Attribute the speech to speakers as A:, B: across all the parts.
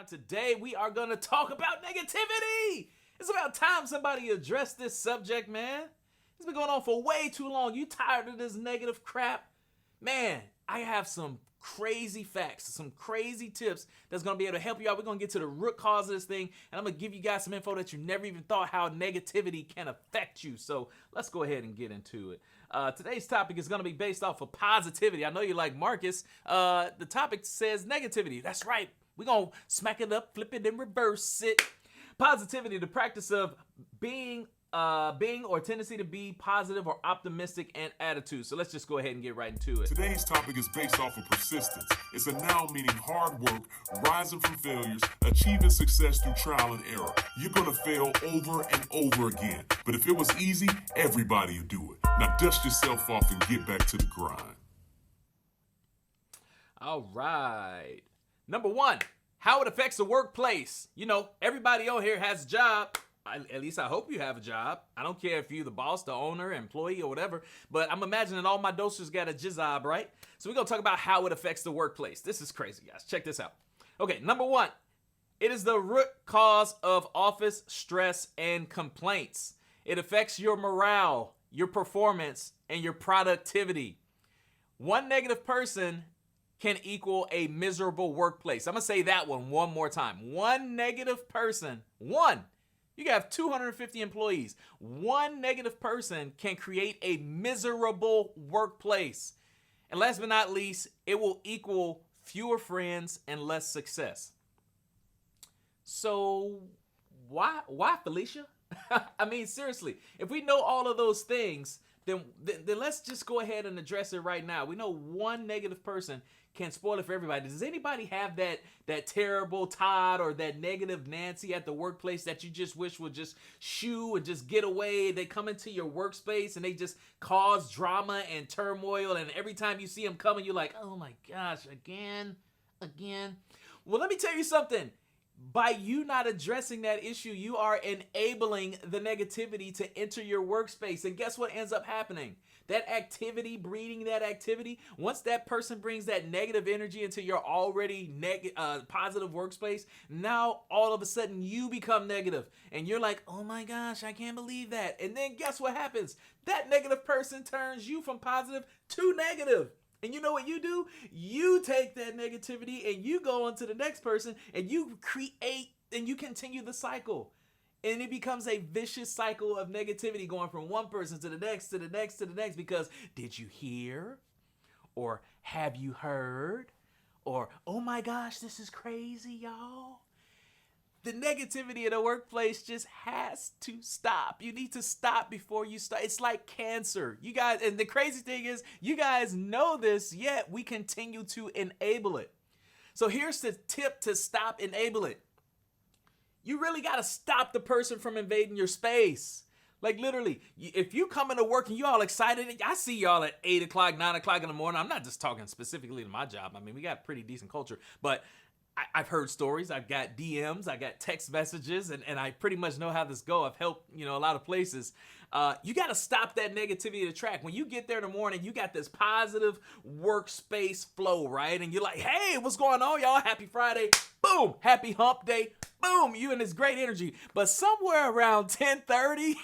A: Now today we are going to talk about negativity. It's about time somebody addressed this subject, man. It's been going on for way too long. You tired of this negative crap? Man, I have some crazy facts, some crazy tips that's going to be able to help you out. We're going to get to the root cause of this thing, and I'm going to give you guys some info that you never even thought how negativity can affect you. So let's go ahead and get into it. Today's topic is going to be based off of positivity. I know you like Markiss. The topic says negativity. That's right. We're going to smack it up, flip it, and reverse it. Positivity, the practice of being or tendency to be positive or optimistic and attitude. So let's just go ahead and get right into it.
B: Today's topic is based off of persistence. It's a noun meaning hard work, rising from failures, achieving success through trial and error. You're going to fail over and over again. But if it was easy, everybody would do it. Now dust yourself off and get back to the grind.
A: All right. Number one, how it affects the workplace. You know, everybody on here has a job. At least I hope you have a job. I don't care if you're the boss, the owner, employee, or whatever, but I'm imagining all my dosers got a job, right? So we're going to talk about how it affects the workplace. This is crazy, guys. Check this out. Okay, number one, it is the root cause of office stress and complaints. It affects your morale, your performance, and your productivity. One negative person can equal a miserable workplace. I'm going to say that one more time. One negative person, you have 250 employees. One negative person can create a miserable workplace. And last but not least, it will equal fewer friends and less success. So why Felicia? I mean, seriously, if we know all of those things, then let's just go ahead and address it right now. We know one negative person can spoil it for everybody. Does anybody have that terrible Todd or that negative Nancy at the workplace that you just wish would just shoo and just get away? They come into your workspace and they just cause drama and turmoil, and every time you see them coming, you're like, oh my gosh, again. Well, let me tell you something. By you not addressing that issue, you are enabling the negativity to enter your workspace. And guess what ends up happening? That activity, breeding that activity, once that person brings that negative energy into your already positive workspace, now all of a sudden you become negative. And you're like, oh my gosh, I can't believe that. And then guess what happens? That negative person turns you from positive to negative. And you know what you do? You take that negativity and you go on to the next person and you create and you continue the cycle. And it becomes a vicious cycle of negativity going from one person to the next, to the next, to the next. Because did you hear? Or have you heard? Or, oh my gosh, this is crazy, y'all. The negativity in the workplace just has to stop. You need to stop before you start. It's like cancer. You guys, and the crazy thing is, you guys know this, yet we continue to enable it. So here's the tip to stop enable it. You really got to stop the person from invading your space. Like literally, if you come into work and you all excited, I see y'all at 8 o'clock, 9 o'clock in the morning. I'm not just talking specifically to my job. I mean, we got pretty decent culture, but I've heard stories, I've got DMs, I got text messages, and I pretty much know how this go. I've helped, a lot of places. You got to stop that negativity to track. When you get there in the morning, you got this positive workspace flow, right? And you're like, hey, what's going on, y'all? Happy Friday. Boom. Happy hump day. Boom. You in this great energy. But somewhere around 10:30,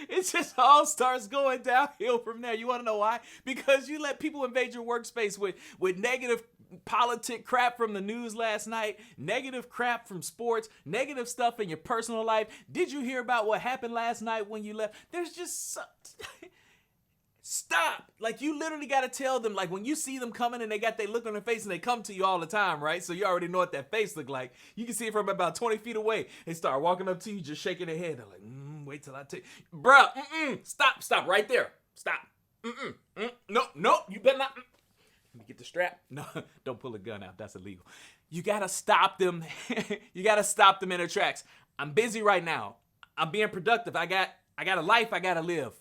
A: it just all starts going downhill from there. You want to know why? Because you let people invade your workspace with negative politic crap from the news last night, negative crap from sports, negative stuff in your personal life. Did you hear about what happened last night when you left? There's just stop. Like, you literally got to tell them, like, when you see them coming and they got their look on their face and they come to you all the time, right? So you already know what that face look like. You can see it from about 20 feet away. They start walking up to you, just shaking their head. They're like, wait till I take, bruh, stop right there. Stop. No, you better not. Let me get the strap. No, don't pull a gun out. That's illegal. You got to stop them. You got to stop them in their tracks. I'm busy right now. I'm being productive. I got a life I got to live.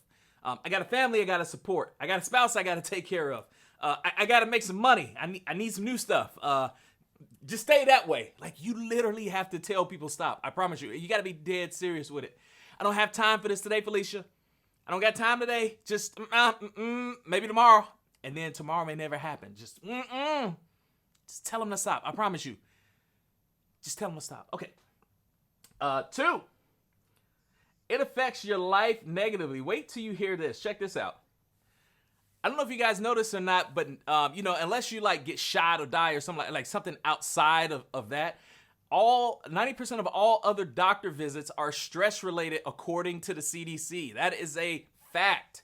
A: I got a family I got to support. I got a spouse I got to take care of. I got to make some money. I need some new stuff. Just stay that way. Like, you literally have to tell people stop. I promise you. You got to be dead serious with it. I don't have time for this today, Felicia. I don't got time today. Just maybe tomorrow. And then tomorrow may never happen. Just tell them to stop. I promise you. Just tell them to stop. Okay. 2, it affects your life negatively. Wait till you hear this. Check this out. I don't know if you guys notice or not, but unless you like get shot or die or something like something outside of that, 90% of all other doctor visits are stress related according to the CDC. That is a fact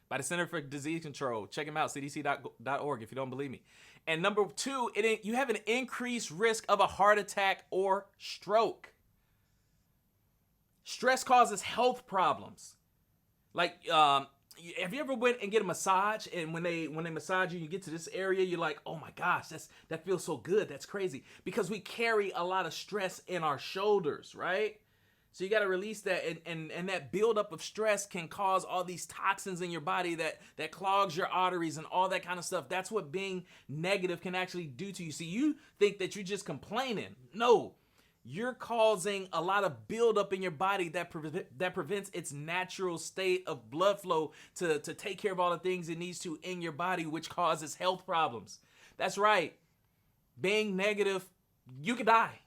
A: by the Center for Disease Control. Check them out, cdc.org if you don't believe me. And number 2, you have an increased risk of a heart attack or stroke. Stress causes health problems. Like, have you ever went and get a massage, and when they massage you, you get to this area, you're like, oh my gosh, that feels so good. That's crazy. Because we carry a lot of stress in our shoulders, right? So you got to release that, and that buildup of stress can cause all these toxins in your body that clogs your arteries and all that kind of stuff. That's what being negative can actually do to you. See, you think that you're just complaining. No, you're causing a lot of buildup in your body that prevents its natural state of blood flow to take care of all the things it needs to in your body, which causes health problems. That's right. Being negative, you could die.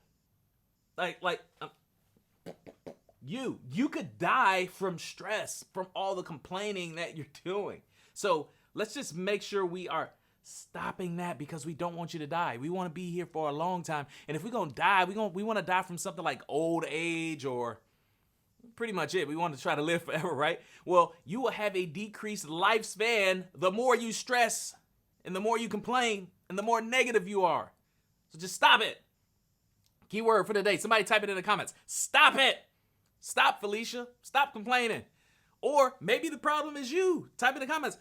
A: You could die from stress, from all the complaining that you're doing. So let's just make sure we are stopping that, because we don't want you to die. We want to be here for a long time. And if we're going to die, we want to die from something like old age, or pretty much it. We want to try to live forever, right? Well, you will have a decreased lifespan the more you stress and the more you complain and the more negative you are. So just stop it. Keyword for the day. Somebody type it in the comments. Stop it. Stop, Felicia. Stop complaining. Or maybe the problem is you. Type in the comments.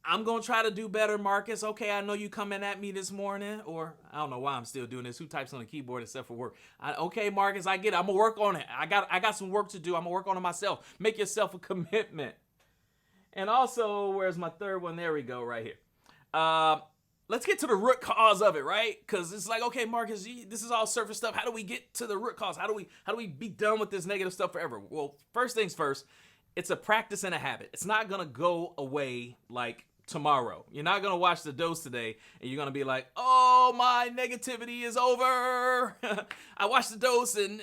A: I'm going to try to do better, Markiss. Okay, I know you coming at me this morning. Or I don't know why I'm still doing this. Who types on the keyboard except for work? Okay, Markiss, I get it. I'm going to work on it. I got some work to do. I'm going to work on it myself. Make yourself a commitment. And also, where's my third one? There we go, right here. Let's get to the root cause of it, right? Because it's like, okay, Markiss, this is all surface stuff. How do we get to the root cause? How do we be done with this negative stuff forever? Well, first things first, it's a practice and a habit. It's not going to go away like tomorrow. You're not going to watch the dose today and you're going to be like, oh, my negativity is over. I watched the dose and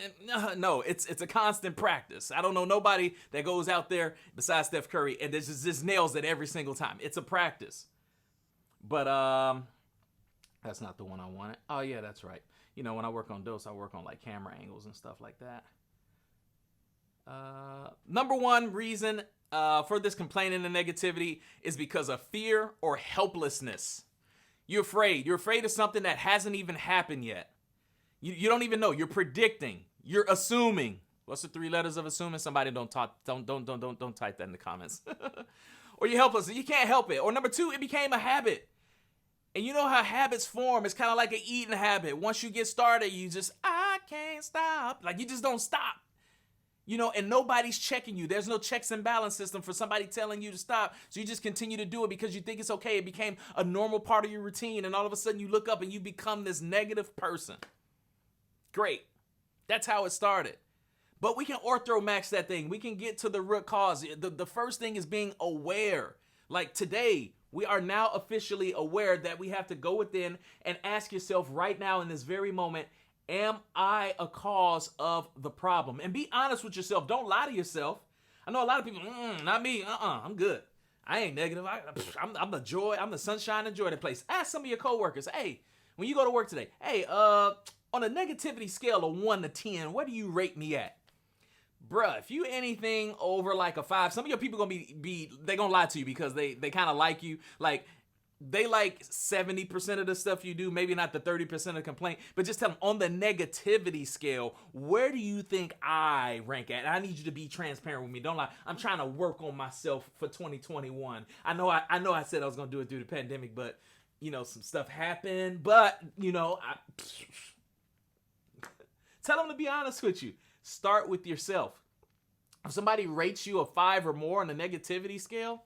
A: no, it's a constant practice. I don't know nobody that goes out there besides Steph Curry and just nails it every single time. It's a practice. But that's not the one I wanted. Oh, yeah, that's right. You know, when I work on dose, I work on like camera angles and stuff like that. Number one reason for this complaining and negativity is because of fear or helplessness. You're afraid. You're afraid of something that hasn't even happened yet. You don't even know. You're predicting. You're assuming. What's the 3 letters of assuming? Somebody don't type that in the comments. Or you're helpless and you can't help it. Or number 2, it became a habit. And you know how habits form. It's kind of like an eating habit. Once you get started, you just, I can't stop. Like you just don't stop. You know, and nobody's checking you. There's no checks and balance system for somebody telling you to stop. So you just continue to do it because you think it's okay. It became a normal part of your routine. And all of a sudden you look up and you become this negative person. Great. That's how it started. But we can orthomax that thing. We can get to the root cause. The first thing is being aware. Like today, we are now officially aware that we have to go within and ask yourself right now in this very moment, am I a cause of the problem? And be honest with yourself. Don't lie to yourself. I know a lot of people, not me. I'm good. I ain't negative. I'm the joy. I'm the sunshine and joy of the place. Ask some of your coworkers, hey, when you go to work today, hey, on a negativity scale of 1 to 10, where do you rate me at? Bruh, if you anything over like a 5, some of your people gonna they gonna lie to you because they kind of like you. Like they like 70% of the stuff you do, maybe not the 30% of the complaint, but just tell them on the negativity scale, where do you think I rank at? And I need you to be transparent with me. Don't lie. I'm trying to work on myself for 2021. I know I said I was gonna do it through the pandemic, but you know, some stuff happened. But you know, tell them to be honest with you. Start with yourself. If somebody rates you a 5 or more on the negativity scale,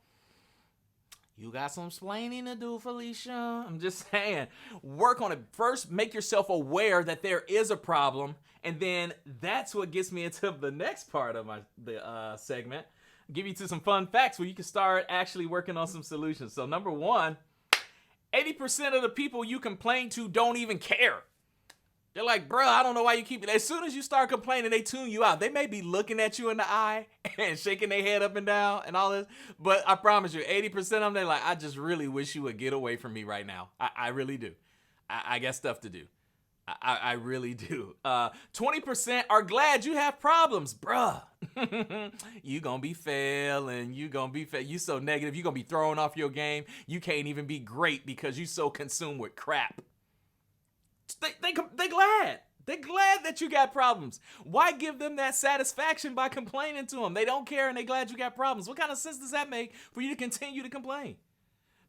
A: you got some explaining to do, Felicia. I'm just saying, work on it. First, make yourself aware that there is a problem, and then that's what gets me into the next part of the segment. Give you to some fun facts where you can start actually working on some solutions. So number 1, 80% of the people you complain to don't even care. They're like, bro, I don't know why you keep it. As soon as you start complaining, they tune you out. They may be looking at you in the eye and shaking their head up and down and all this. But I promise you, 80% of them, they're like, I just really wish you would get away from me right now. I really do. I got stuff to do. I really do. 20% are glad you have problems, bruh. You gonna be failing. You so negative. You gonna be thrown off your game. You can't even be great because you so consumed with crap. They glad. They're glad that you got problems. Why give them that satisfaction by complaining to them? They don't care and they glad you got problems. What kind of sense does that make for you to continue to complain?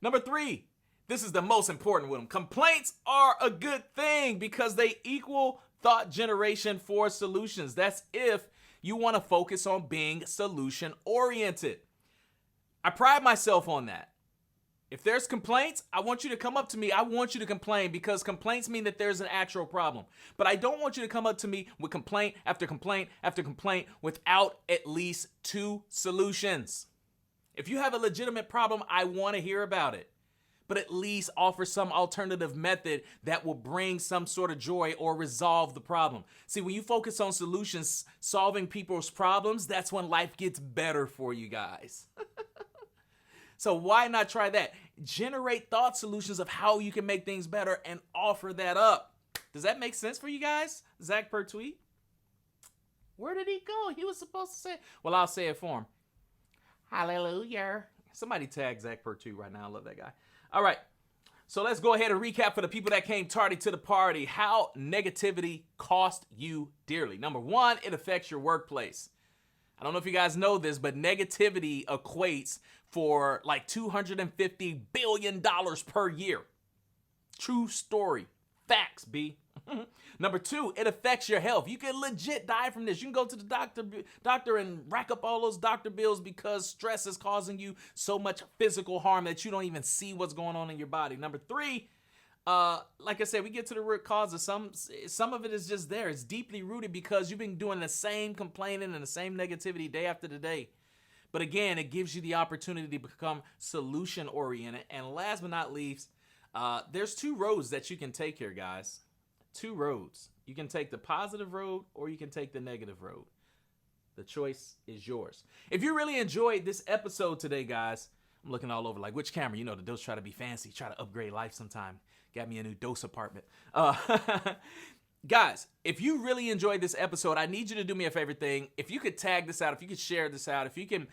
A: Number 3, this is the most important with them. Complaints are a good thing because they equal thought generation for solutions. That's if you want to focus on being solution oriented. I pride myself on that. If there's complaints, I want you to come up to me. I want you to complain because complaints mean that there's an actual problem. But I don't want you to come up to me with complaint after complaint after complaint without at least 2 solutions. If you have a legitimate problem, I want to hear about it. But at least offer some alternative method that will bring some sort of joy or resolve the problem. See, when you focus on solutions, solving people's problems, that's when life gets better for you guys. So why not try that? Generate thought solutions of how you can make things better and offer that up. Does that make sense for you guys? Zach per tweet? Where did he go? He was supposed to say it. Well, I'll say it for him. Hallelujah. Somebody tag Zach per tweet right now. I love that guy. All right. So let's go ahead and recap for the people that came tardy to the party. How negativity cost you dearly. Number 1, it affects your workplace. I don't know if you guys know this, but negativity equates for like $250 billion per year. True story. Facts, B. Number 2, it affects your health. You can legit die from this. You can go to the doctor and rack up all those doctor bills because stress is causing you so much physical harm that you don't even see what's going on in your body. Number 3, like I said, we get to the root cause of some of it is just there. It's deeply rooted because you've been doing the same complaining and the same negativity day after day. But again, it gives you the opportunity to become solution oriented. And last but not least, there's 2 roads that you can take here, guys. 2 roads. You can take the positive road or you can take the negative road. The choice is yours. If you really enjoyed this episode today, guys, I'm looking all over like which camera, the dose try to be fancy, try to upgrade life sometime. Got me a new dose apartment. Guys, if you really enjoyed this episode, I need you to do me a favorite thing. If you could tag this out, if you could share this out, if you can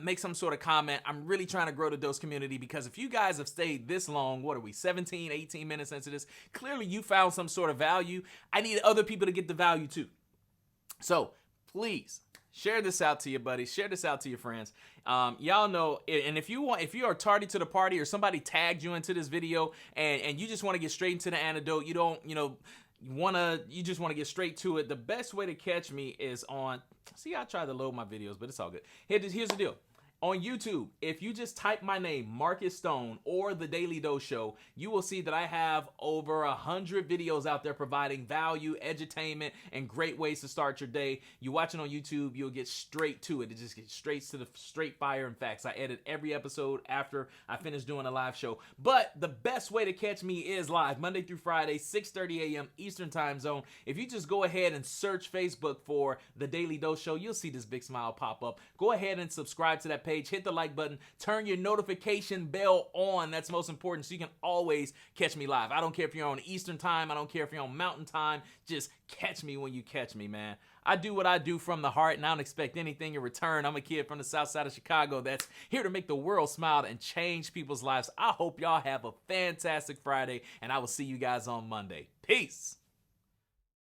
A: make some sort of comment, I'm really trying to grow the Dose community because if you guys have stayed this long, what are we, 17, 18 minutes into this, clearly you found some sort of value. I need other people to get the value too. So please share this out to your buddies, share this out to your friends. Y'all know, and if you are tardy to the party or somebody tagged you into this video and you just want to get straight into the antidote, you don't, you just want to get straight to it, the best way to catch me is on, see, I try to load my videos, but it's all good. Here's the deal. On YouTube, if you just type my name, Markiss Stone, or The Daily Dose Show, you will see that I have over 100 videos out there providing value, edutainment, and great ways to start your day. You watch it on YouTube, you'll get straight to it. It just gets straight fire and facts. I edit every episode after I finish doing a live show. But the best way to catch me is live, Monday through Friday, 6:30 a.m. Eastern Time Zone. If you just go ahead and search Facebook for The Daily Dose Show, you'll see this big smile pop up. Go ahead and subscribe to that page. Hit the like button, turn your notification bell on. That's most important so you can always catch me live. I don't care if you're on Eastern time, I don't care if you're on Mountain time, just catch me when you catch me, man. I do what I do from the heart and I don't expect anything in return. I'm a kid from the south side of Chicago that's here to make the world smile and change people's lives. I hope y'all have a fantastic Friday and I will see you guys on Monday. Peace.